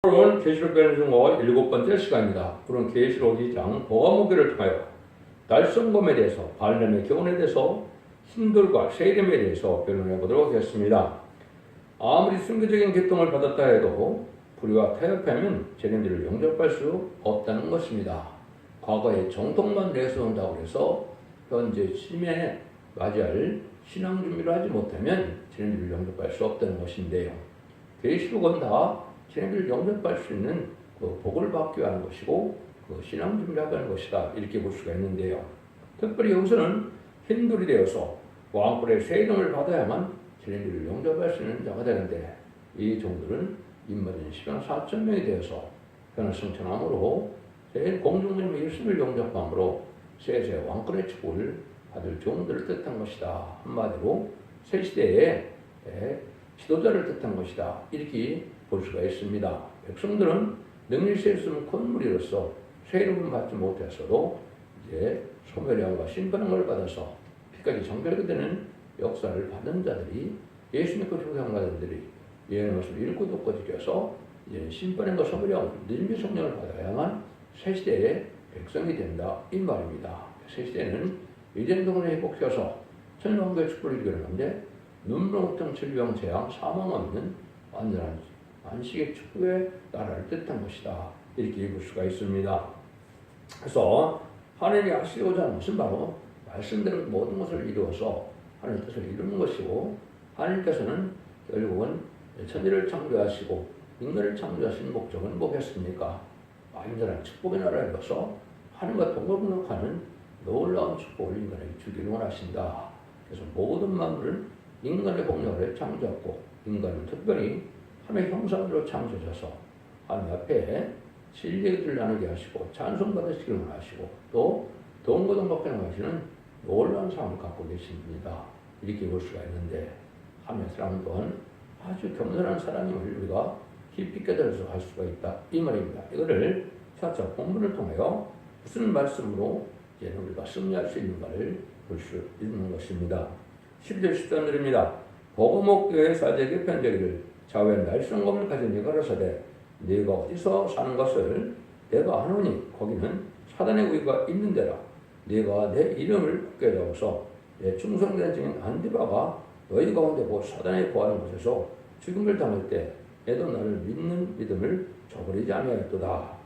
오늘은 계시록 변증어 7번째 시간입니다. 오늘은 계시록 2장 보가모기를 통하여 달성검에 대해서 발람의 교훈에 대해서 신들과 세림에 대해서 변론해 보도록 하겠습니다. 아무리 순교적인 계통을 받았다 해도 불의와 타협하면 재림들을 영접할 수 없다는 것입니다. 과거에 정통만 내세운다고 해서 현재 시민에 맞이할 신앙 준비를 하지 못하면 재림들을 영접할 수 없다는 것인데요. 계시록은 다 재림들을 영접할 수 있는 그 복을 받기 위한 것이고 그 신앙 준비를 하는 것이다, 이렇게 볼 수가 있는데요. 특별히 여기서는 힌들이 되어서 왕권의 세금을 받아야만 재림들을 영접할 수 있는 자가 되는데, 이 종들은 인마진 10만 4천 명이 되어서 변화 승천함으로 공중들의 예수를 영접함으로 세세 왕권의 축복을 받을 종들을 뜻한 것이다. 한마디로 새 시대의 지도자를 뜻한 것이다, 이렇게 볼 수가 있습니다. 백성들은 능력이 있으면 큰 무리로서 새 이름을 받지 못했어도 이제 소멸형과 심판을 받아서 피까지 정결하게 되는 역사를 받은 자들이, 예수 믿고 후상가들이 예언의 말씀을 읽고 듣고 지켜서 이제 심판과 소멸형, 능력의 성령을 받아야만 새 시대의 백성이 된다, 이 말입니다. 새 시대는 이전 동안에 회복해서 천년왕국의 축복을 이루는데 눈물 없던 질병, 재앙, 사망 없는 완전한 안식의 축복의 나라를 뜻한 것이다, 이렇게 읽을 수가 있습니다. 그래서 하나님이 하시고자 하는 것은 바로 말씀대로 모든 것을 이루어서 하나님의 뜻을 이루는 것이고, 하나님께서는 결국은 천지를 창조하시고 인간을 창조하신 목적은 뭐겠습니까? 완전한 축복의 나라를 이뤄서 하나님과 동거분역하는 놀라운 축복을 인간에게 주기를 원하신다. 그래서 모든 만물은 인간의 복력을 창조하고, 인간은 특별히 하나님의 형상으로 창조하셔서 하나님 앞에 진리를 나누게 하시고 찬송받으시기를 원하시고, 또 동거동복하게 하시는 놀라운 삶을 갖고 계십니다. 이렇게 볼 수가 있는데, 하나님의 사람 또한 아주 겸손한 사람임을 우리가 깊이 깨달아서 할 수가 있다, 이 말입니다. 이거를 차차 본문을 통하여 무슨 말씀으로 이제 우리가 승리할 수 있는가를 볼 수 있는 것입니다. 12절 13절입니다. 보고목 교회 사제에게 편지하기를 좌우에 날성검을 가진 네가 가라사대 네가 어디서 사는 것을 내가 아노니 거기는 사단의 우위가 있는 데라. 네가 내 이름을 굳게 잡아서 내 충성된 증인 안디바가 너희 가운데 곧 사단에 거하는 곳에서 죽임을 당할 때 내도 나를 믿는 믿음을 저버리지 아니하였도다.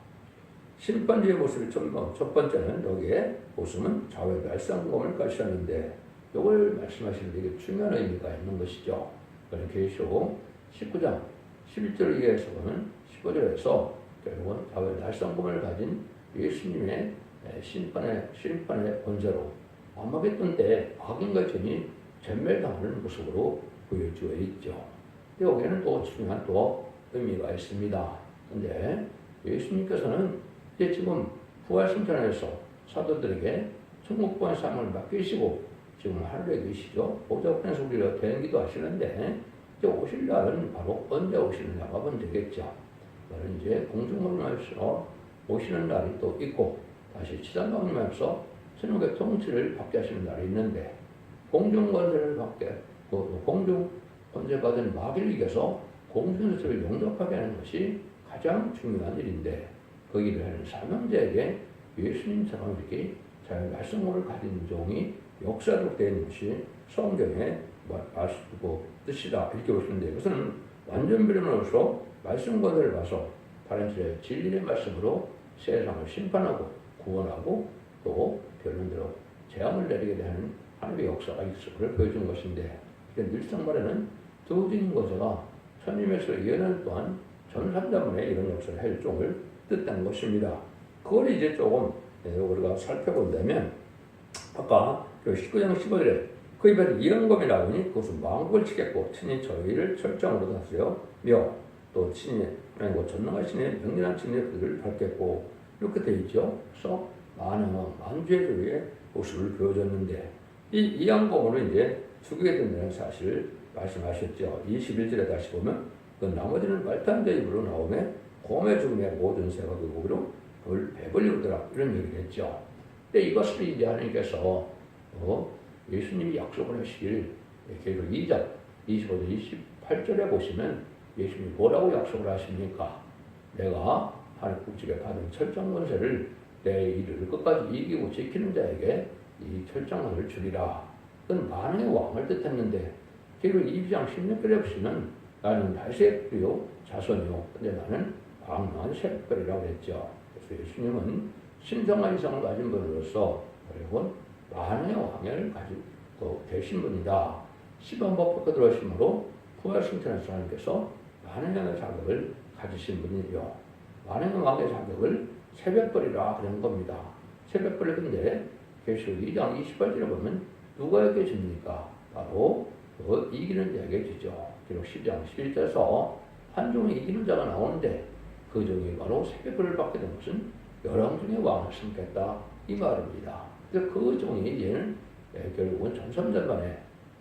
심판주의 모습이 첫 번째는 여기에 모습은 좌우에 날성검을 가시었는데, 이걸 말씀하시는 되게 중요한 의미가 있는 것이죠. 그래서 계시록 19장 11절을 이해해서 보면 15절에서 결국은 좌우에 날성검을 가진 예수님의 심판의 권세로 아마겟돈 때 악인과 죄인이 전멸당하는 모습으로 보여주어 있죠. 근데 여기에는 또 중요한 또 의미가 있습니다. 근데 예수님께서는 이제 지금 부활승천에서 사도들에게 천국권의 삶을 맡기시고 지금 하늘에 계시죠. 보좌권에서 우리가 대행기도 하시는데, 이제 오실 날은 바로 언제 오시느냐가 먼저 되겠죠. 그러면 이제 공중권에서 오시는 날이 또 있고, 다시 지상권에서 천국의 통치를 받게 하시는 날이 있는데, 공중권세를 받게, 공중 권세 받은 마귀를 이겨서 공중권세를 용접하게 하는 것이 가장 중요한 일인데, 거기를 하는 사명자에게 예수님처럼 이렇게 잘 말씀을 가진 종이 역사로 된 것이 성경의 뜻이다, 이렇게 보시는데, 이것은 완전 변론으로서 말씀 권세를 봐서 다른 진리의 말씀으로 세상을 심판하고 구원하고 또 변론대로 재앙을 내리게 되는 하나님의 역사가 있을 것을 보여준 것인데, 늘상 말에는 두어진 것에가 천임에서 예언 또한 전산자문에 이런 역사를 할 종을 뜻하는 것입니다. 그걸 이제 조금 우리가 살펴본다면, 아까 19장 15절에 그에 대한 이영검이 나오니 그것은 왕국을 치겠고 친히 저희를 철저으로 다스려 또 친히 하나님과 전능하신 명령한 친히 그들을 밟겠고, 이렇게 되어 있죠. 그래서 만주의 모습을 보여줬는데, 이 이영검으로 이제 죽이게 된다는 사실을 말씀하셨죠. 21절에 다시 보면 그 나머지는 말탄자 입으로 나오며 곰의 죽음의 모든 새가 그 고기로 그걸 배불리우더라, 이런 얘기를 했죠. 근데 이것을 이제 하나님께서 예수님이 약속을 하시길, 계속 2장 25절 28절에 보시면 예수님이 뭐라고 약속을 하십니까? 내가 하나님 국직에 받은 철장 권세를 내 일을 끝까지 이기고 지키는 자에게 이 철장 권세를 주리라. 그건 만왕의 왕을 뜻했는데 계로 2장 16절에 보시면 나는 다윗의 뿌리요 자손이요 근데 나는 왕만 셋벌이라고 했죠. 그래서 예수님은 신성한 이성을 가진 분으로서 결국은 만왕의 왕을 가지고 되신 분이다. 시범법 받고 들어오심으로 부활 승천하신 하나님께서 만왕의 자격을 가지신 분이요. 만왕의 왕의 자격을 새벽벌이라 그런 겁니다. 새벽벌이 근데 계시록 2장 28절에 보면 누구에게 줍니까? 바로 그 이기는 자에게 주죠. 기록 10장 11절에서 한 종이 이기는 자가 나오는데 그 종이 바로 새벽벌을 받게 된 것은 열왕 중의 왕을 삼겠다 이 말입니다. 그래서 그 종이 이제는 결국은 전선전반에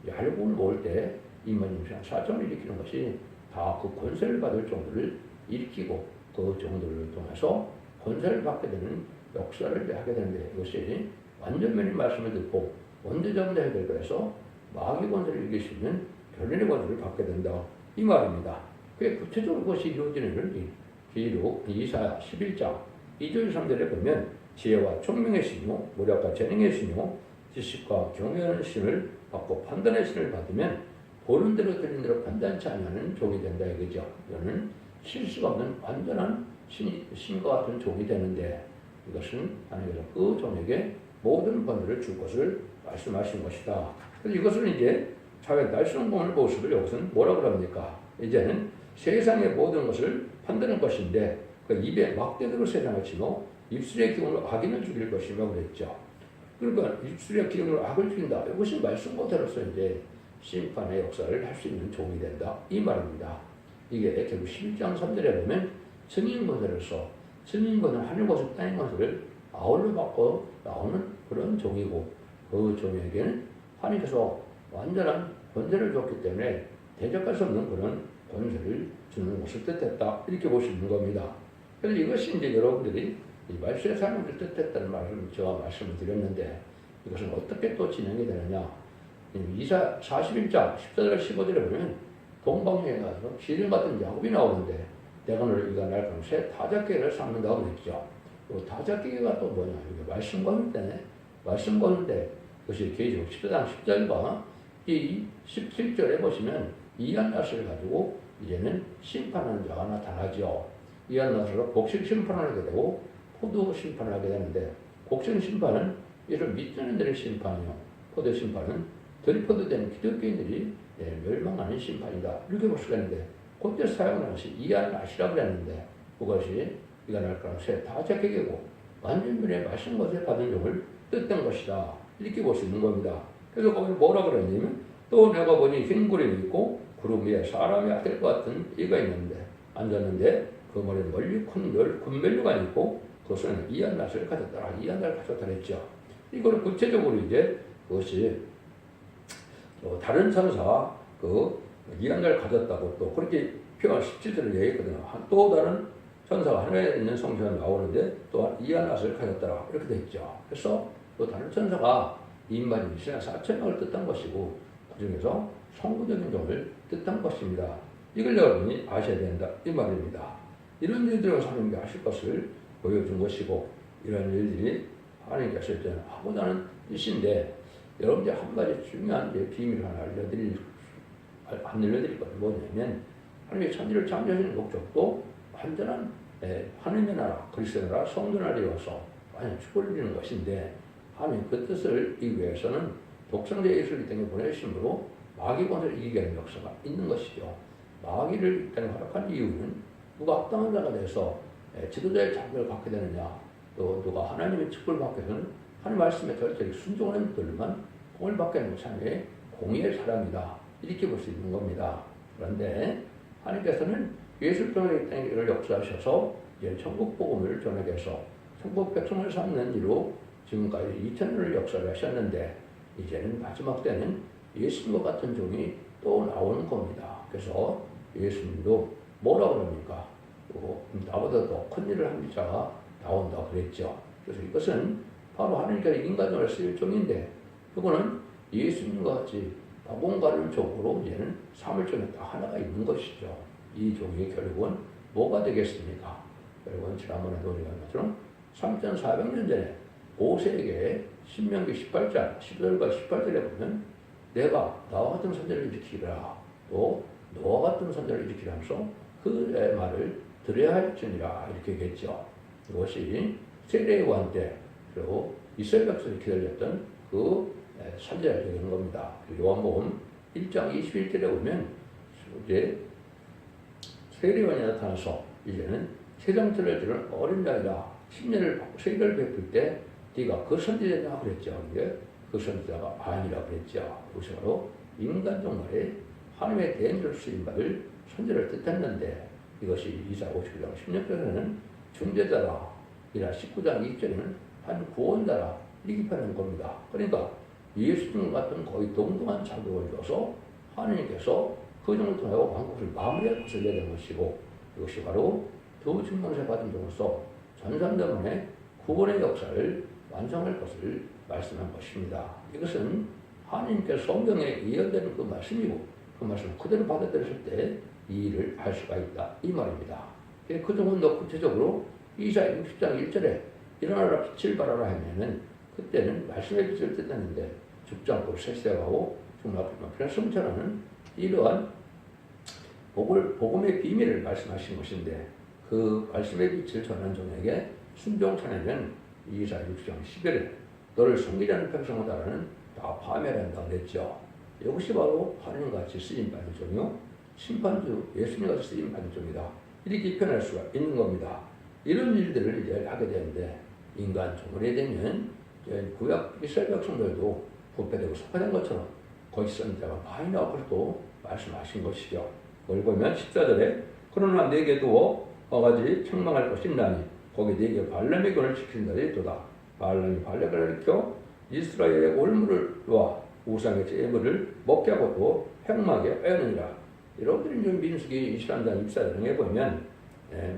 얄국을 모을 때 2만 4천을 일으키는 것이 다 그 권세를 받을 정도를 일으키고 그 정도를 통해서 권세를 받게 되는 역사를 하게 되는데 이것이 완전면의 말씀을 듣고 원대정대해야 될 거라서 마귀 권세를 이길 수 있는 결론의 권세를 받게 된다 이 말입니다. 그게 구체적으로 그것이 이루어지는 기록 이사야 11장 2절 3절에 보면 지혜와 총명의 신이요 모략과 재능의 신이요 지식과 경외하는 신을 받고 판단의 신을 받으면 보는 대로 들린 대로 판단치 않는 종이 된다 이거죠. 이거는 실수가 없는 완전한 신과 같은 종이 되는데 이것은 하나님께서 그 종에게 모든 권세를 줄 것을 말씀하신 것이다. 그래서 이것은 이제 자기 날성공의 모습을 여기서는 뭐라고 합니까? 이제는 세상의 모든 것을 판단하는 것인데 그 입에 막대대로 세상을 치고 입술의 기운으로 악인을 죽일 것이며 그랬죠. 그러니까 입술의 기운으로 악을 죽인다. 이것이 말씀 모델로서 이제 심판의 역사를 할 수 있는 종이 된다. 이 말입니다. 이게 결국 11장 3절에 보면 증인 권세로서 증인 권세 하늘 권세 땅의 권세를 아울러 받고 나오는 그런 종이고 그 종에게는 하나님께서 완전한 권세를 줬기 때문에 대적할 수 없는 그런 권세를 주는 것을 뜻했다. 이렇게 볼 수 있는 겁니다. 그래서 이것이 이제 여러분들이 이 말씀의 삶을 뜻했다는 말을 제가 말씀을 드렸는데 이것은 어떻게 또 진행이 되느냐. 이사 41장 14절 15절에 보면 동방여에 가서 기름 같은 야곱이 나오는데 내가 너를 이가 날 그럼 새 타작개를 쌓는다고 그랬죠. 타작개가 또 뭐냐. 이게 말씀 거는데 말씀 거는데 그것이 계시록 14장 10절과 이 17절에 보시면 이한나스를 가지고 이제는 심판하는 자가 나타나죠. 이한나스가 곡식 심판을 하게 되고 포도 심판을 하게 되는데 곡식 심판은 이를 믿는 자들의 심판이요. 포도 심판은 들포도된 기독교인들이 멸망하는 심판이다. 이렇게 볼 수가 있는데 그때 사용하는 것이 이한나시라고 했는데 그것이 이가 날 거랑 새 타작개고 완전면의 말씀 것에 받은 종을 뜻된 것이다. 이렇게 볼 수 있는 겁니다. 그래서 거기 뭐라 그러냐면 또 내가 보니 흰 구름이 있고 구름 위에 사람의 아들 같은 이가 있는데 앉았는데 그 머리에 멀리 군멸류가 있고 그 손에는 이한낫을 가졌더라. 이한낫을 가졌다 했죠. 이거를 구체적으로 이제 그것이 다른 천사가 그 이한낫을 가졌다고 또 그렇게 표현 17절을 얘기했거든요. 또 다른 천사가 하늘에 있는 성경에 나오는데 또 이한낫을 가졌더라. 이렇게 돼 있죠. 그래서 또 다른 천사가 인만이 신하 4천명을 뜻한 것이고 그 중에서 성구적인 종을 뜻한 것입니다. 이걸 여러분이 아셔야 된다 이 말입니다. 이런 일들을 하나님께 하실 것을 보여준 것이고 이런 일들이 하나님께서 하고자 하는 뜻인데 여러분들 한 가지 중요한 비밀을 하나 알려드릴 건 뭐냐면 하나님의 천지를 창조하시는 목적도 완전한 하나님의 나라 그리스도의 나라 성도 나라에 와서 완전 축복을 이루는 것인데 하나님 그 뜻을 이루기 위해서는 독생자 예수를 이 땅에 보내심으로 마귀 권세를 이기게 하는 역사가 있는 것이죠. 마귀를 이 땅에 허락한 이유는 누가 합당한 자가 돼서 지도자의 자격을 받게 되느냐 또 누가 하나님의 축복을 받게 되는 하나님 말씀에 절대로 순종하는 분들만 공을 받게 되는 참에 공의의 사람이다. 이렇게 볼 수 있는 겁니다. 그런데 하나님께서는 예수를 통해 이 땅에 역사하셔서 이제 천국 복음을 전하게 해서 천국 백성을 삼는 이로 지금까지 2000년을 역사를 하셨는데 이제는 마지막 때는 예수님과 같은 종이 또 나오는 겁니다. 그래서 예수님도 뭐라고 그럽니까? 나보다 더 큰 일을 한 자가 나온다고 그랬죠. 그래서 이것은 바로 하나님께서 인간을 쓰일 종인데 그거는 예수님과 같이 복음가를 종으로 이제는 삼을 종에 딱 하나가 있는 것이죠. 이 종이 결국은 뭐가 되겠습니까? 여러분 지난번에도 우리가 한 것처럼 3,400년 전에 모세에게 신명기 18장 10절과 18절에 보면 내가 나와 같은 선지자를 일으키라 또 너와 같은 선지자를 일으키라 하면서 그의 말을 들어야 할지니라 이렇게 얘기했죠. 이것이 세례 요한 때 그리고 이스라엘 백성이 기다렸던 그 선지자를 얘기하는 겁니다. 요한복음 1장 21절에 보면 이제 세례 요한이 나타나서 이제는 세상틀을 들은 어린 자이라 10년을 세례를 베풀 때 네가 그 선지자냐 그랬죠. 이게 그 선지자가 아니라 그랬죠. 그것이 바로 인간 종말에 하나님의 대행자로 쓰임받을 선지자를 뜻했는데 이것이 이사야 59장 16절에는 중재자라 이라 19장 2절에는 한 구원자라 이렇게 표현한 겁니다. 그러니까 예수님 같은 거의 동등한 자격을 줘서 하나님께서 그 종을 통하여 왕국을 마무리할 것을 내는 것이고 이것이 바로 두 증명세 받은 종으로서 전산자만의 구원의 역사를 완성할 것을 말씀한 것입니다. 이것은 하나님께서 성경에 예언되는 그 말씀이고 그 말씀을 그대로 받아들였을 때 이 일을 할 수가 있다 이 말입니다. 그 종은 더 구체적으로 이사야 60장 1절에 일어나라 빛을 발하라 하면은 그때는 말씀의 빛을 뜻했는데 죽지 않고 세세하고 정말 필요성처럼 이러한 복음의 비밀을 말씀하신 것인데 그 말씀의 빛을 전하는 종에게 순종하면 이사야 60장 10절에 너를 섬기지 않는 백성을 따르는 다 파멸한다고 그랬죠. 이것이 바로 하나님같이 쓰임받은 종이요 심판주 예수님같이 쓰임받은 종이다. 이렇게 표현할 수가 있는 겁니다. 이런 일들을 이제 하게 되는데 인간 종말이 되면 구약 이스라엘 백성들도 부패되고 속화된 것처럼 거짓 선지자가 많이 나오고도 말씀하신 것이죠. 그걸 보면 14절에 그러나 내게 두어 가지 책망할 것이 있나니 거기 내게 발람의 권을 지킨다리 도다. 발람이 발락을 일으켜 이스라엘의 올무를 놓아 우상의 제물을 먹게 하고 또 행막에 빼느니라. 여러분들이 좀 민수기 23장 24장에 보면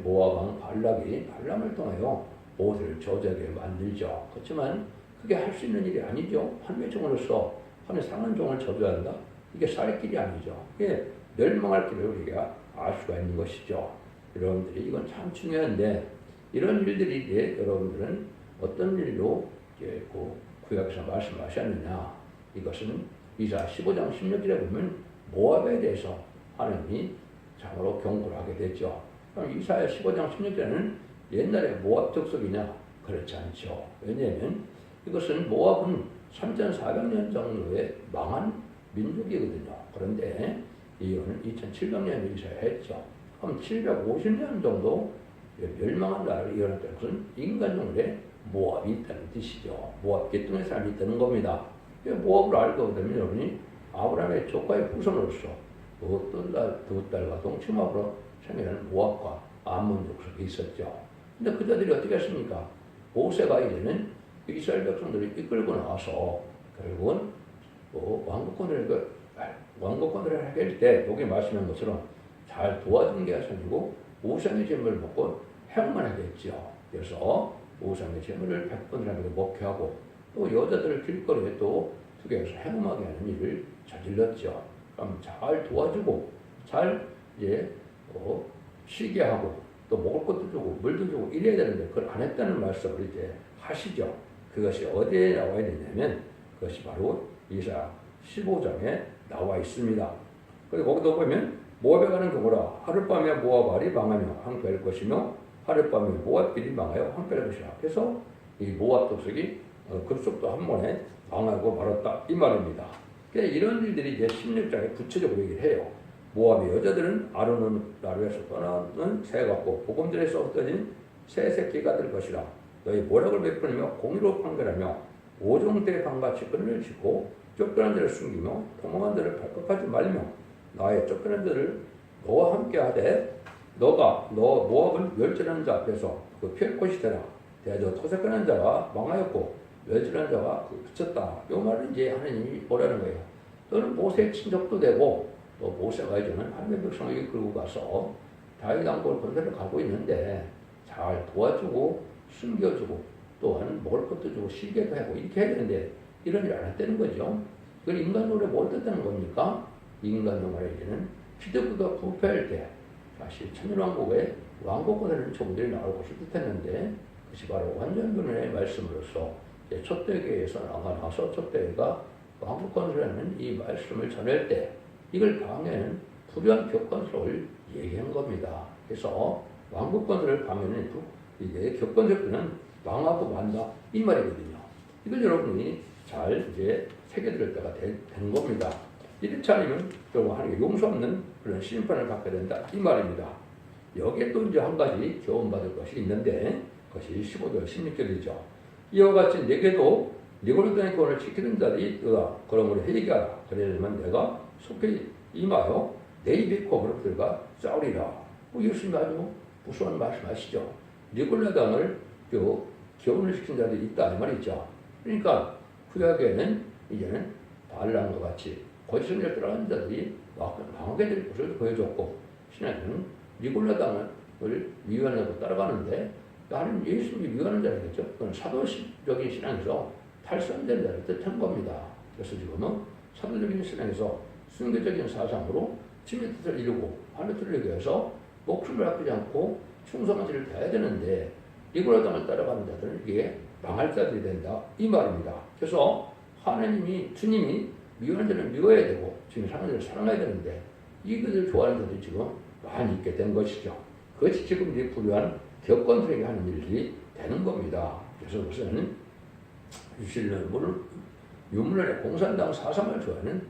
모압 왕 발락이 발람을 통하여 모세를 저주하게 만들죠. 그렇지만 그게 할 수 있는 일이 아니죠. 하나님의 종으로서 하나님의 상한 종을 저주한다. 이게 살 길이 아니죠. 이게 멸망할 길을 우리가 알 수가 있는 것이죠. 여러분들이 이건 참 중요한데 이런 일들이 이제 여러분들은 어떤 일로 이제 그 구약에서 말씀하셨느냐. 이것은 이사야 15장 16절에 보면 모압에 대해서 하나님이 참으로 경고를 하게 됐죠. 그럼 이사야 15장 16절에는 옛날에 모압 족속이냐? 그렇지 않죠. 왜냐하면 이것은 모압은 3,400년 정도의 망한 민족이거든요. 그런데 이거는 2,700년에 이사야했죠. 그럼 750년 정도 멸망한 나라를 이어났다는 것은 인간종에 모압이 있다는 뜻이죠. 모압 계통의 사람이 있다는 겁니다. 모압을 알고 되면 여러분이 아브라함의 조카의 후손으로서 두 딸과 동침합으로 생겨난 모압과 암몬 족속이 있었죠. 근데 그자들이 어떻게 했습니까? 모세가 이제는 이스라엘 백성들을 이끌고 나와서 결국은 왕국권을 하게 할 때 여기 말씀한 것처럼 잘 도와준 게 아니고 우상의 제물을 먹고 행만 하게 했죠. 그래서 우상의 제물을 100번을 하게 먹게 하고 또 여자들을 길거리에 또 투개해서 행음하게 하는 일을 저질렀죠. 그럼 잘 도와주고 잘 쉬게 하고 또 먹을 것도 주고 물도 주고 이래야 되는데 그걸 안 했다는 말씀을 이제 하시죠. 그것이 어디에 나와 있느냐면 그것이 바로 이사야 15장에 나와 있습니다. 그리고 거기도 보면 모압에 가는 경우라 하룻밤에 모압알이 망하며 황폐할 것이며 하룻밤에 모압길이 망하여 황폐할 것이라. 그래서 이 모압 족속이 급속도 한 번에 망하고 말았다 이 말입니다. 이런 일들이 이제 16장에 구체적으로 얘기를 해요. 모압의 여자들은 아르논 나루에서 떠나는 새 같고 복음들에서 없어진 새 새끼가 될 것이라. 너희 모략을 베풀며 공의로 판결하며 오종대 방같이 끈을 쥐고 쫓겨난 자를 숨기며 도망한 자를 발각하지 말며 나의 쫓겨난 자를 너와 함께 하되 너 모압을 멸절하는 자 앞에서 그 피할 곳이 되라. 대저 토색하는 자가 망하였고 멸절하는 자가 그쳤다. 이 말은 이제 하나님이 뭐라는 거예요. 너는 모세의 친족도 되고 또 모세가 이제는 하나님의 백성을 이끌고 가서 다윗 왕국을 건설해 가고 있는데 잘 도와주고 숨겨주고 또한 먹을 것도 주고 쉬게도 하고 이렇게 해야 되는데 이런 일 안 했다는 거죠. 그걸 인간적으로 뭘 뜻하는 겁니까? 인간적으로 이제는 기독교가 부패할 때 다시 천년왕국의 왕국권을 조문들이 나올 것을 뜻했는데 그것이 바로 완전변론의 말씀으로서 촛대교회에서 나가서 촛대교회가 왕국권이라는 이 말씀을 전할 때 이걸 방해하는 불의한 격건설을 얘기한 겁니다. 그래서 왕국권을 방해하는 이게 격건설은 망하고 만다 이 말이거든요. 이걸 여러분이 잘 이제 새겨들 때가 된 겁니다. 이렇지 않으면 결국 하나님께 용서 없는 그런 심판을 받게 된다 이 말입니다. 여기에 또 이제 한 가지 교훈받을 것이 있는데 그것이 15절 16절이죠. 이와 같이 내게도 니고르다의 교훈을 지키는 자들이 있다. 그러므로 회개하라. 그러려면 내가 속히 임하여 내 입에 그들과 싸우리라. 예수님이 아주 무서운 말씀하시죠. 니고르다를 교훈을 시킨 자들이 있다 이 말이죠. 그러니까 구약에는 이제는 발람과 같이 거짓선을 따라가는 자들이 망하게 될 것을 보여줬고 신약에는 니골라당을 위반하고 따라가는데 나는 예수님이 위반하는 자라겠죠. 그건 사도적인 신앙에서 탈선된 자를 뜻한 겁니다. 그래서 지금은 사도적인 신앙에서 순교적인 사상으로 주님의 뜻을 이루고 하나님의 뜻을 이루기 위해서 목숨을 아끼지 않고 충성한 일을 해야 되는데 니골라당을 따라가는 자들은 이게 망할 자들이 된다 이 말입니다. 그래서 하나님이 주님이 미워하는 자는 미워해야 되고 주님이 사랑하는 자를 사랑해야 되는데 이것을 좋아하는 자들이 지금 많이 있게 된 것이죠. 그것이 지금 이제 불우한 격건들에게 하는 일들이 되는 겁니다. 그래서 우선 유물론의 공산당 사상을 좋아하는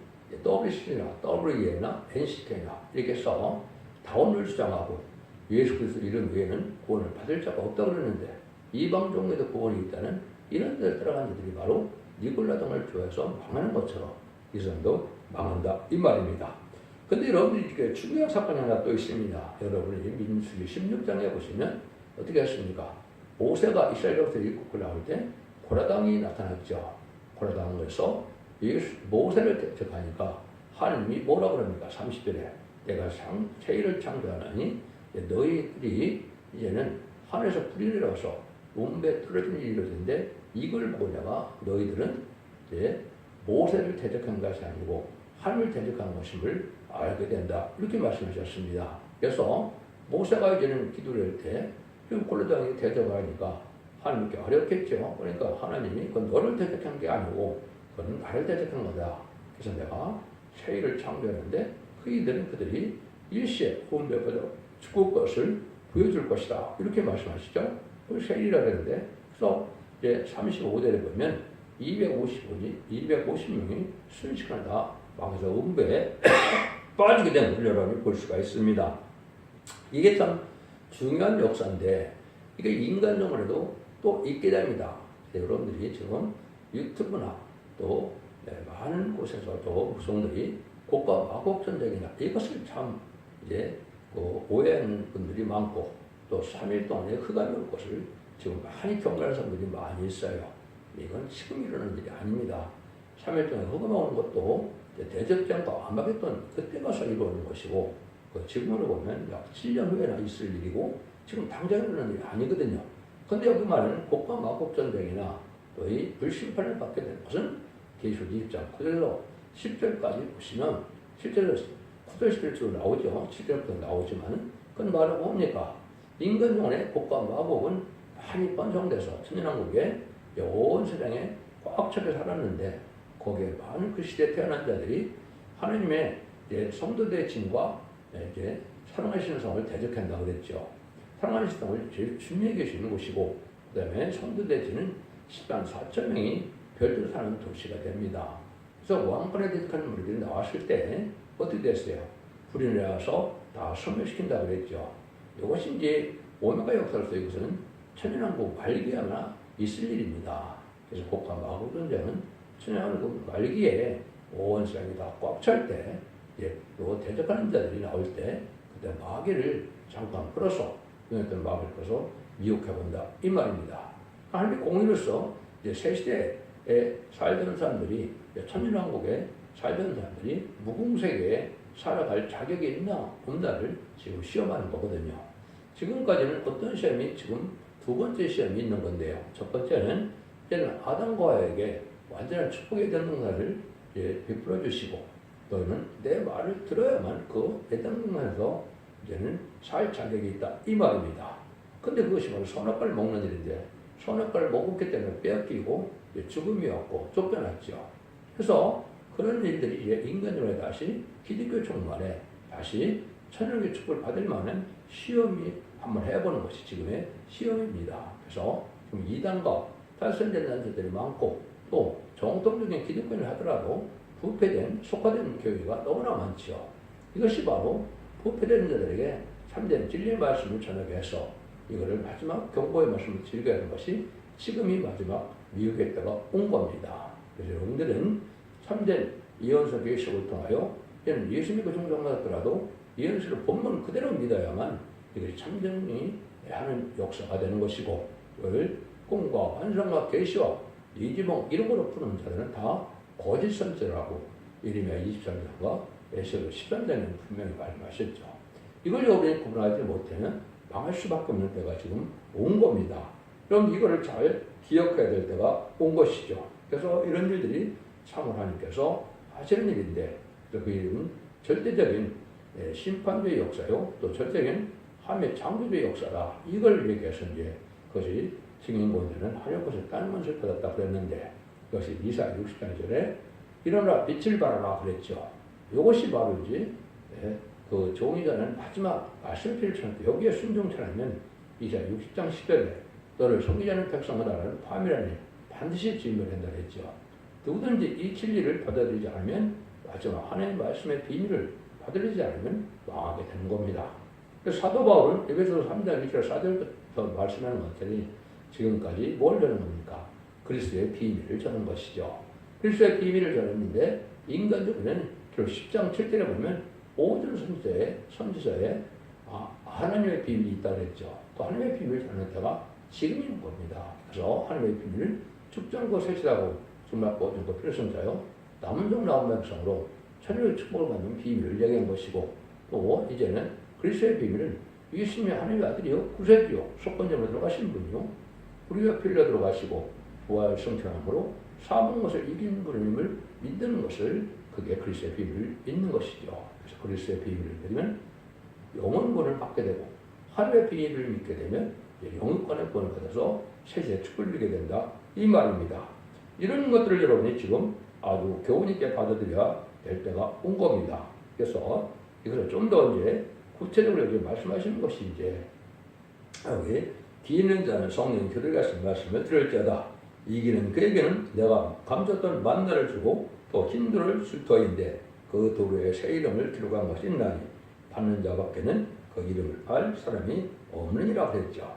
WC나 WE나 NCK나 이렇게 해서 다원을 주장하고 예수 그리스도 이름 외에는 구원을 받을 자가 없다고 그러는데 이방 종교에도 구원이 있다는 이런 데를 따라가는 자들이 바로 니골라 등을 좋아해서 망하는 것처럼 이 사람도 망한다 이 말입니다. 근데 여러분들이 중요한 사건이 하나 또 있습니다. 여러분이 민수기 16장에 보시면 어떻게 했습니까? 모세가 이스라엘로부터 입국을 나올 때 고라당이 나타났죠. 고라당에서 모세를 대적하니까 하나님이 뭐라고 그럽니까? 30절에 내가 세일을 창조하나니 너희들이 이제는 하늘에서 불이 내려와서 몸에 떨어지는 일이 이루어지는데 이걸 보고 내가 너희들은 이제 모세를 대적한 것이 아니고 하나님을 대적한 것임을 알게 된다. 이렇게 말씀하셨습니다. 그래서 모세가 이제는 기도를 할 때 고라당이 대적하니까 하나님께 어렵겠죠. 그러니까 하나님이 그건 너를 대적한 게 아니고 그건 나를 대적한 거다. 그래서 내가 세일을 창조했는데 그들이 일시에 구원받아 죽을 것을 보여줄 것이다. 이렇게 말씀하시죠. 그 세일이라 그러는데 그래서 이제 35절에 보면 250명이 순식간에 다 망해서 음배에 빠지게 된 걸 여러분이 볼 수가 있습니다. 이게 참 중요한 역사인데 이게 인간적으로도 또 있게 됩니다. 여러분들이 지금 유튜브나 또 많은 곳에서도 무속들이 국가 마법 전쟁이나 이것을 참 이제 오해하는 분들이 많고 또 3일 동안에 흑암이 올 것을 지금 많이 경고하는 사람들이 많이 있어요. 이건 지금 일어나는 일이 아닙니다. 3일 동안에 흑암이 오는 것도 대적전과 아마겟돈 그때 가서 이루어지는 것이고 지금으로 보면 약 7년 후에나 있을 일이고 지금 당장 일어나는 일이 아니거든요. 근데 여기 말하는 국가 마법 전쟁이나 또 이 불심판을 받게 되는 것은 계시록 20장 9절에서 10절까지 보시면 실제로 9절 10절로 나오죠. 7절부터 나오지만 그건 말하고 뭡니까? 인간 영혼의 국가 마법은 많이 번성돼서 천년왕국에 온 세상에 꽉 차게 살았는데 거기에 많은 그 시대에 태어난 자들이 하나님의 성도들의 짐과 이제 사랑하시는 성을 대적한다고 그랬죠. 사랑하시는 성을 제일 중요히 계시는 곳이고 그 다음에 성도들의 짐은 10만 4천 명이 별도로 사는 도시가 됩니다. 그래서 왕권에 대적하는 무리들이 나왔을 때 어떻게 됐어요? 불이 내려와서 다 소멸시킨다고 그랬죠. 이것이 이제 오메가 역사로서 이것은 천년왕국 말기에나 있을 일입니다. 그래서 국가 마법 전쟁은 천년왕국 말기에 온 세상이 다 꽉 찰 때, 또 대적하는 자들이 나올 때, 그때 마귀를 잠깐 풀어서, 그랬던 마귀를 풀어서 미혹해본다. 이 말입니다. 하나님의 공의로서 새 시대에 살던 사람들이, 천년왕국에 살던 사람들이 무궁세계에 살아갈 자격이 있나 없나를 지금 시험하는 거거든요. 지금까지는 어떤 시험이 지금 두 번째 시험이 있는 건데요. 첫 번째는 이제는 아담과 하와에게 완전한 축복의 전능사를 베풀어 주시고 너희는 내 말을 들어야만 그 대당능에서 이제는 살 자격이 있다 이 말입니다. 근데 그것이 바로 선악과를 먹는 일인데 선악과를 먹었기 때문에 빼앗기고 죽음이 왔고 쫓겨났죠. 그래서 그런 일들이 이제 인간적으로 다시 기독교 종말에 다시 천국의 축복을 받을 만한 시험이 한번 해보는 것이 지금의 시험입니다. 그래서 지금 이단과 탈선된 단체들이 많고 또 정통적인 기독교를 하더라도 부패된 속화된 교회가 너무나 많죠. 이것이 바로 부패된 자들에게 참된 진리의 말씀을 전하게 해서 이거를 마지막 경고의 말씀을 드리게 하는 것이 지금이 마지막 미국의 때가 온 겁니다. 그래서 여러분들은 참된 예언서 계시록을 통하여 이제는 예수 믿고 종종받았더라도 예언서를 본문 그대로 믿어야만 이것이 참전이 하는 역사가 되는 것이고 이걸 꿈과 환상과 계시와 이지몽 이름으로 푸는 자들은 다 거짓 선지자라고 예레미야 23장과 에스겔 13장에는 분명히 말씀하셨죠. 이걸 여러분이 구분하지 못하면 망할 수밖에 없는 때가 지금 온 겁니다. 그럼 이거를 잘 기억해야 될 때가 온 것이죠. 그래서 이런 일들이 참으로 하나님께서 하시는 일인데 그 일은 절대적인 심판주의 역사요 또 절대적인 하나님의 창조주의 역사다. 이걸 얘기해서 이제 그것이 증인본들은 하나님 것을 따르면서 받았다 그랬는데 그것이 이사야 60장절에 일어나 빛을 발하라 그랬죠. 이것이 바로 이제 그 종이 자는 마지막 말씀을 전할 여기에 순종처라면 이사야 60장 10절에 너를 섬기지 않는 백성하다라는 파멸하니 반드시 진멸한다 그랬죠. 누구든지 이 진리를 받아들이지 않으면 마지막 하나님의 말씀의 비밀을 받아들이지 않으면 망하게 되는 겁니다. 그래서 사도 바울은 에베소서 3장 1절 4절부터 말씀하는 것들이 지금까지 뭘 전하는 겁니까? 그리스도의 비밀을 전한 것이죠. 그리스도의 비밀을 전했는데 인간적으로는 10장 7절에 보면 모든 선지서에 하나님의 비밀이 있다고 했죠. 또 하나님의 비밀을 전하는 때가 지금인 겁니다. 그래서 하나님의 비밀을 죽전고 셋이라고 주말고 정도 필요성자요. 남은 종 나온 백성으로 천일의 축복을 받는 비밀을 얘기한 것이고 또 이제는 그리스도의 비밀은 예수님이 하나님의 아들이요 구세주요 속건점으로 들어가신 분이요 우리가 필려 들어가시고 부활 성천함으로 사모한 것을 이긴 분임을 믿는 것을 그게 그리스도의 비밀을 믿는 것이죠. 그래서 그리스도의 비밀을 믿으면 영원권을 받게 되고 하늘의 비밀을 믿게 되면 영육권의 권을 받아서 세세의 축복을 누리게 된다 이 말입니다. 이런 것들을 여러분이 지금 아주 교훈 있게 받아들여야 될 때가 온 겁니다. 그래서 이것을 좀 더 이제 구체적으로 이제 말씀하시는 것이 이제 여기 뒤있는 자는 성령 교들같은 말씀을 들을지어다. 이기는 그에게는 내가 감췄던 만나를 주고 또 흰돌을 줄 터인데 그 도로에 새 이름을 기록한 것이 있나니 받는 자밖에는 그 이름을 알 사람이 없느니라 그랬죠.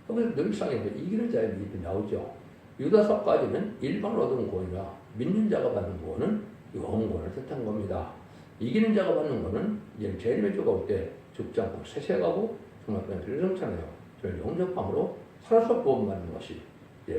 여기서 늘상 이기는 자의 믿음이 나오죠. 유다서까지는 일반으로 얻은 구원이라 믿는 자가 받는 구원은 영원을 뜻한 겁니다. 이기는 자가 받는 거는 이제 재림의 주가 올 때 죽지 않고 세세가고 정말 그냥 들성찬해요. 저는 영접함으로 살아서 구원받는 것이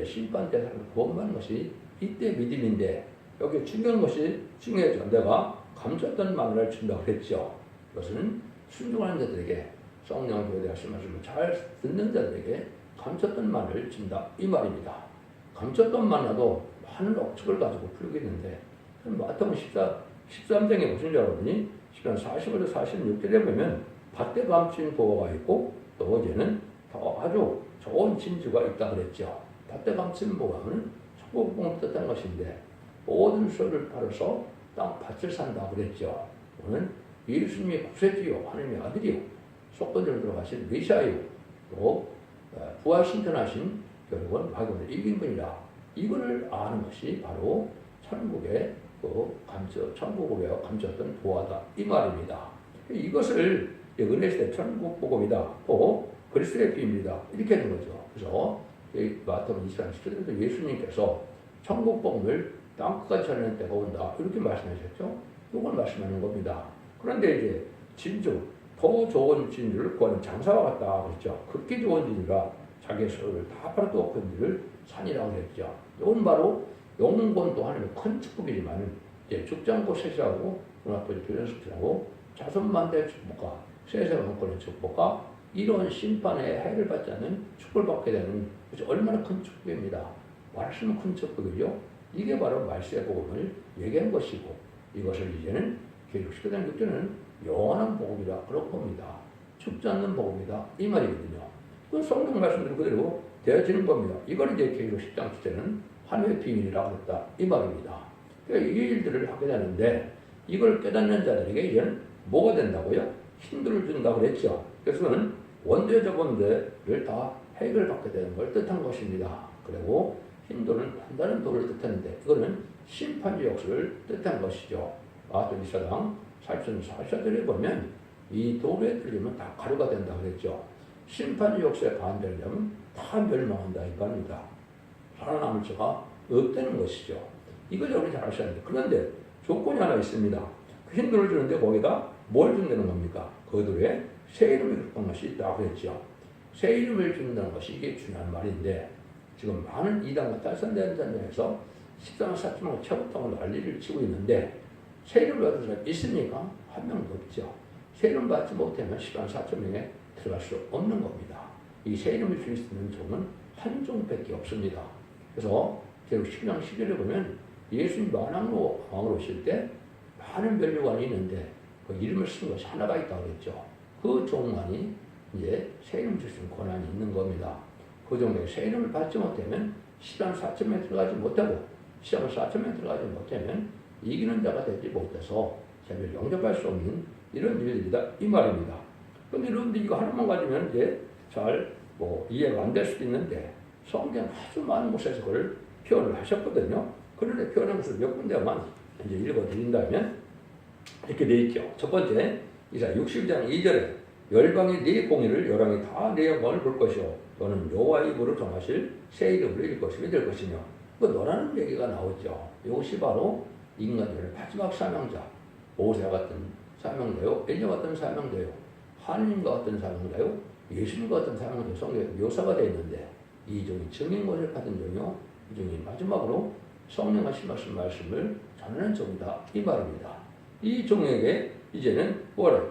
심판 때 살아서 구원받는 것이 이때 믿음인데 여기 중요한 것이 중요해져. 내가 감췄던 마늘을 준다고 그랬죠. 그것은 순종하는 자들에게 성령 교회에 하신 말씀을 잘 듣는 자들에게 감췄던 마늘을 준다 이 말입니다. 감췄던 마늘도 많은 억측을 가지고 풀겠는데 마태복음 13장에 무슨 줄 알았더니 10장 45절 46절에 보면 밭에 감춘 보화가 있고 또 이제는 더 아주 좋은 진주가 있다 그랬죠. 밭에 감춘 보화는 천국복음을 뜻하는 것인데 모든 소유를 팔아서 땅 밭을 산다 그랬죠. 오늘 예수님이 구세주요 하나님의 아들이요 속건대로 들어가신 메시아요 또 부활신천하신 결국은 마귀를 이긴 분이라 이거를 아는 것이 바로 천국의 천국을 감췄던 보화다 이 말입니다. 이것을 은혜시대 천국 복음이다 또 그리스도의 비밀이다 이렇게 하는 거죠. 그래서 마태복음 24장 10절에서 예수님께서 천국 복음을 땅끝까지 전하는 때가 온다 이렇게 말씀하셨죠. 이걸 말씀하는 겁니다. 그런데 이제 진주 더 좋은 진주를 구하는 장사와 같다 그랬죠. 극히 좋은 진주라 자기의 소유를 다 팔아도 그 진주를 산이라고 했죠. 이건 바로 영혼권도 하나님의 큰 축복이지만 죽지 않고 세세하고 눈앞에 교련숙지하고 자손만대의 축복과 세세왕권의 축복과 이런 심판의 해를 받지 않는 축복을 받게 되는 것이 얼마나 큰 축복입니다. 말씀은 큰 축복이죠. 이게 바로 말세의 복음을 얘기한 것이고 이것을 이제는 계속 시대된 육전은 영원한 복음이라 그런 겁니다. 죽지 않는 복음이다. 이 말이거든요. 그 성경 말씀대로 그대로 되어지는 겁니다. 이걸 이제 계시록 10장 주제는 환유의 비밀이라고 했다. 이 말입니다. 그러니까 이 일들을 하게 되는데 이걸 깨닫는 자들에게 이제는 뭐가 된다고요? 힘들을 준다고 그랬죠. 그래서 그는 원죄적 원죄를 다 해결받게 되는 걸 뜻한 것입니다. 그리고 힘도는 한다는 도를 뜻했는데 이거는 심판의 역사를 뜻한 것이죠. 마태복음 24장 44절에 보면 이 도에 들리면 다 가루가 된다 그랬죠. 심판의 역사에 반대하려면 다 멸망한다 이 말입니다. 살아남을 자가 없다는 것이죠. 이걸 여러분이 잘 아셔야 합니다. 그런데 조건이 하나 있습니다. 그 힘도를 주는데 거기다 뭘 준다는 겁니까? 그들의 새 이름을 줬던 것이 있다고 했죠. 새 이름을 준다는 것이 이게 중요한 말인데 지금 많은 이단과 탈선된 전쟁에서 14만 4천만 채웠다고 난리를 치고 있는데 새 이름을 받은 사람이 있습니까? 한 명도 없죠. 새 이름 받지 못하면 14만 4천 명에 들어갈 수 없는 겁니다. 이 새 이름을 줄 수 있는 종은 한 종밖에 없습니다. 그래서 계속 10장 10절에 보면 예수님 만왕로 왕으로 오실 때 많은 면류관이 있는데 그 이름을 쓴 것이 하나가 있다고 그랬죠. 그 종만이 이제 새 이름 줄 수 있는 권한이 있는 겁니다. 그 종에게 새 이름을 받지 못하면 10만 4천 명 들어가지 못하고 10만 4천 명 들어가지 못하면 이기는 자가 되지 못해서 자기를 영접할 수 없는 이런 일들이다 이 말입니다. 그런데 여러분들 이거 하나만 가지면 이제 잘 이해가 안 될 수도 있는데 성경 아주 많은 곳에서 그걸 표현을 하셨거든요. 그런데 표현한 것을 몇 군데만 이제 읽어드린다면 이렇게 돼 있죠. 첫 번째 이사야 60장 2절에 열방이 네 공의를 열왕이 다 네 영광을 볼 것이요 너는 여호와의 입으로 정하실 새 이름을 읽을 것이 될 것이며 그 너라는 얘기가 나오죠. 이것이 바로 인간들의 마지막 사명자 모세와 같은 사명자요 엘리야 같은 사명자요 하느님과 같은 사명자요 예수님과 같은 사명자 성경에 묘사가 되어 있는데 이 종이 증인권을 받은 종이요 이 종이 마지막으로 성령 하신 말씀을 전하는 종이다 이 말입니다. 이 종에게 이제는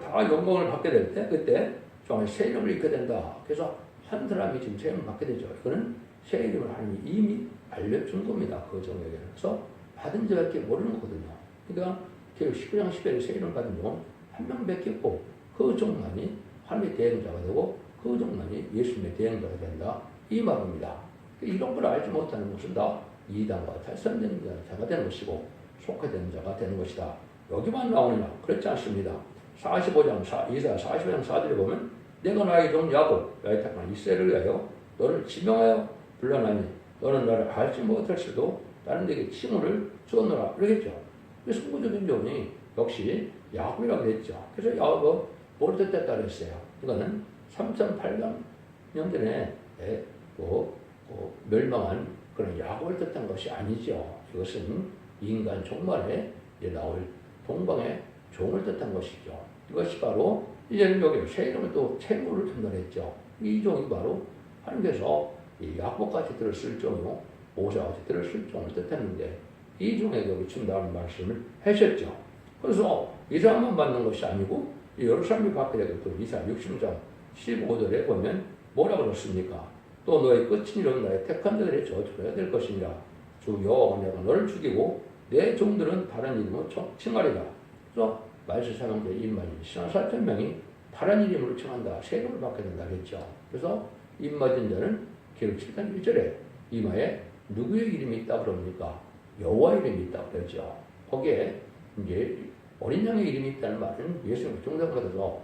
다 영광을 받게 될 때 그때 종의 새 이름을 읽게 된다. 그래서 한 사람이 지금 새 이름을 받게 되죠. 이거는 새 이름을 하나님이 이미 알려준 겁니다. 그 종에게는. 그래서 받은 자밖에 모르는 거거든요. 그러니까 계속 19장 10절에 새 이름을 받은 종은 한 명밖에 없고 그 종만이 하나님의 대행자가 되고 그 종만이 예수님의 대행자가 된다. 이 말입니다. 이런 걸 알지 못하는 것은 다 이단과 탈선된 자가 되는 것이고 속해된 자가 되는 것이다. 여기만 나오느냐? 그렇지 않습니다. 45장 이사야 45장 4절에 보면 내가 나의 종 야곱 나의 택한 이스라엘을 위하여 너를 지명하여 불러나니 너는 나를 알지 못할지도 다른 데게 칭호를 주었노라 그러겠죠. 선구적인 종이 역시 야곱이라고 했죠. 그래서 야곱은 뭘 뜻했다 그랬어요. 이거는 3,800년 전에 멸망한 그런 야곱을 뜻한 것이 아니죠. 이것은 인간 종말에 나올 동방의 종을 뜻한 것이죠. 이것이 바로 이제는 여기 새 이름을 또 채무를 전달했죠. 이 종이 바로 하나님께서 야곱같이 들었을 종이요 모세같이 들었을 종을 뜻했는데 이 종에게 여기 준다는 말씀을 하셨죠. 그래서 이 사람만 받는 것이 아니고 여러 사람이 받게 되고 또 이사야 60장 15절에 보면 뭐라고 그렇습니까? 또 너의 끝인 이런 나의 택한 자들의 저주가 될 것이니라. 주 여호와가 내가 너를 죽이고 내 종들은 다른 이름으로 칭하리라. 그래서 말세 사명자의 입맞은 14만 4천 명이 다른 이름으로 칭한다. 새 이름을 받게 된다 그랬죠. 그래서 입맞은 자는 기록 7장 1절에 이마에 누구의 이름이 있다 그럽니까? 여호와의 이름이 있다 그랬죠. 거기에 이제 어린 양의 이름이 있다는 말은 예수님을 종답받아서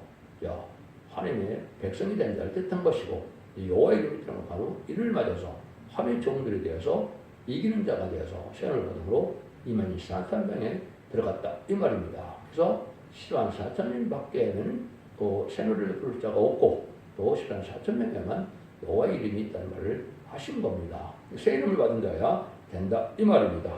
하나님의 백성이 된 자를 뜻한 것이고 여호와의 이름이 있다는 건 바로 이를 맞아서 하나님의 종들이 되어서 이기는 자가 되어서 세원을 받음으로 2만 24,000명에 들어갔다 이 말입니다. 그래서 10만 4천 명밖에는 또 새노래를 부를 자가 없고 또 10만 4천 명에만 여호와의 이름이 있다는 말을 하신 겁니다. 새 이름을 받은 자야 된다 이 말입니다.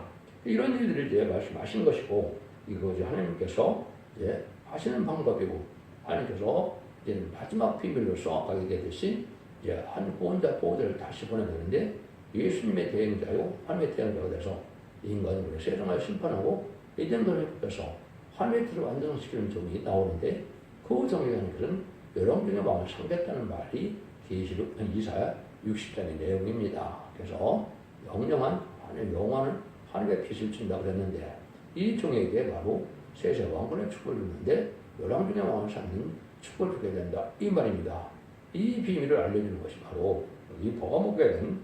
이런 일들을 이제 말씀하신 것이고 이것이 하나님께서 이제 하시는 방법이고 하나님께서 이제 마지막 비밀로 쏘아가게 되듯이 이제 한 후원자 보호자를 다시 보내는데 예수님의 대행자요 하나님의 대행자가 돼서 인간으로 세상을 심판하고 이전도를 회복해서 하나님의 뜻을 완성시키는 종이 나오는데 그 종에 대한 것은 열왕중의 왕을 상대했다는 말이 계시록 이사야 60장의 내용입니다. 그래서 영영한 하나님의 영원한 하나님의 빛을 준다고 그랬는데 이 종에게 바로 세세 왕권의 축복을 주는데 열왕중의 왕을 삼는 축복을 주게 된다. 이 말입니다. 이 비밀을 알려주는 것이 바로 이 버가목에 대한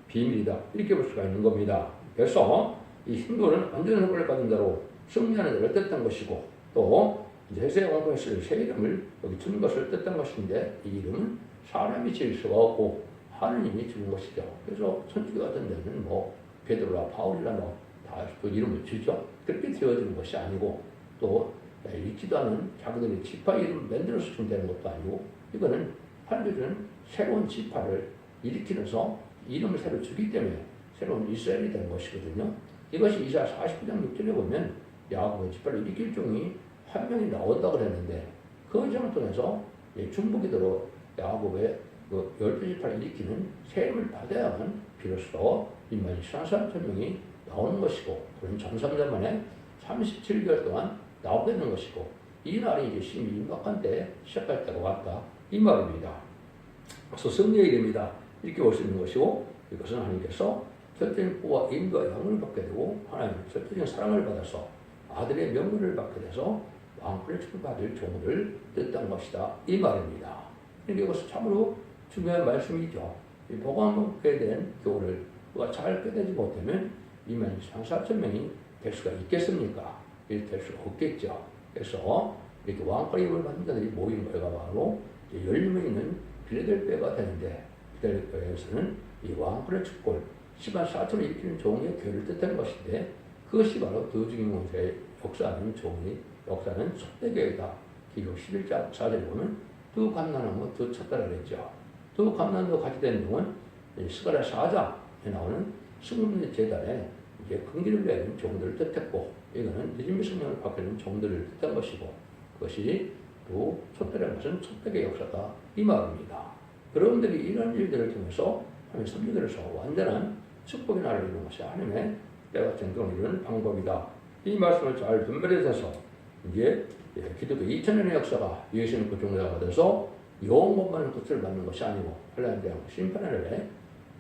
비밀이다. 이렇게 볼 수가 있는 겁니다. 그래서 이 신도는 완전 선물을 받은 자로 승리하는 자를 뜻한 것이고 또 제세 왕국에 쓸 새 이름을 여기 주는 것을 뜻한 것인데 이 이름은 사람이 지을 수가 없고 하느님이 주는 것이죠. 그래서 천주교 같은 데는 뭐 베드로라 바울이라 뭐 다 그 이름을 주죠. 그렇게 지어지는 것이 아니고 또 읽지도 않은 자기들의 지파 이름을 만들어서 준다는 것도 아니고 이거는 하나님은 새로운 지파를 일으키면서 이름을 새로 주기 때문에 새로운 이스라엘이 되는 것이거든요. 이것이 이사야 49장 6절에 보면 야곱의 지파를 일으킬 종이 한 명이 나온다고 그랬는데 그 의장을 통해서 중보기도로 야곱의 그 12지파를 일으키는 새 이름을 받아야만 비로소 인만이 3,000명이 나오는 것이고 그런 정삼년 만에 37개월 동안 나오게 되는 것이고 이 날이 이제 심히 임박한 때 시작할 때가 왔다. 이 말입니다. 그래서 승리의 이름이다. 이렇게 볼 수 있는 것이고 이것은 하나님께서 절대적인 보호와 인도와 영을 받게 되고 하나님의 절대적인 사랑을 받아서 아들의 명분을 받게 돼서 왕권을 축복받을 종을 뜻한 것이다. 이 말입니다. 이것은 참으로 중요한 말씀이죠. 이 복음에 대한 교훈을 우리가 잘 깨닫지 못하면 이만 3,4,000명이 될 수가 있겠습니까? 이렇게 될 수가 없겠죠. 그래서 이렇게 왕권의 힘을 받는 자들이 모인 거가 바로 열림에 있는 빌레델교회가 되는데 빌레델교회에서는 이 왕권의 축복을 104,000을 일으키는 종의 교회를 뜻하는 것인데 그것이 바로 더중임원사의 역사하는 종의 역사는 촛대교회다. 기록 11장 4절에 보면 두 감난하고 두 쳤다라 그랬죠. 두 감난도 같이 된 종은 스가랴 4장에 나오는 승문의 제단에 이제 긍기를 내는 종들을 뜻했고 이거는 느림의 성령을 받게 되는 종들을 뜻한 것이고 그것이 또 촛대라는 것은 촛대의 역사다. 이 말입니다. 여러분들이 이런 일들을 통해서 하나님의 섭리들에서 완전한 축복의 나라를 이루는 것이 하나님의 때와 전통을 이루는 방법이다. 이 말씀을 잘 분별해서 이제 기독교 2000년의 역사가 예수님 그 종자가 돼서 영원만한 것을 받는 것이 아니고 하나님 대한 심판을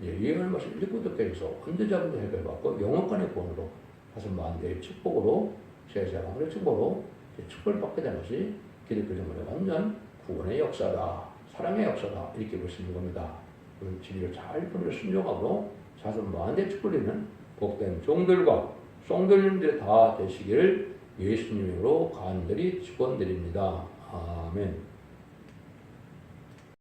예언의 말씀을 읽고 듣게 해서 언제자부터 해결받고 영원간의 구원으로 다섯 만대의 축복으로 세세왕의 축복으로 축복을 받게 되는 것이 기독교 정말의 완전 구원의 역사다. 사랑의 역사다. 이렇게 볼 수 있는 겁니다. 그 진리를 잘 분별 순종하고 자손 만대의 축복을 이루는 복된 종들과 송들님들 다 되시기를 예수님으로 간절히 축원드립니다. 아멘.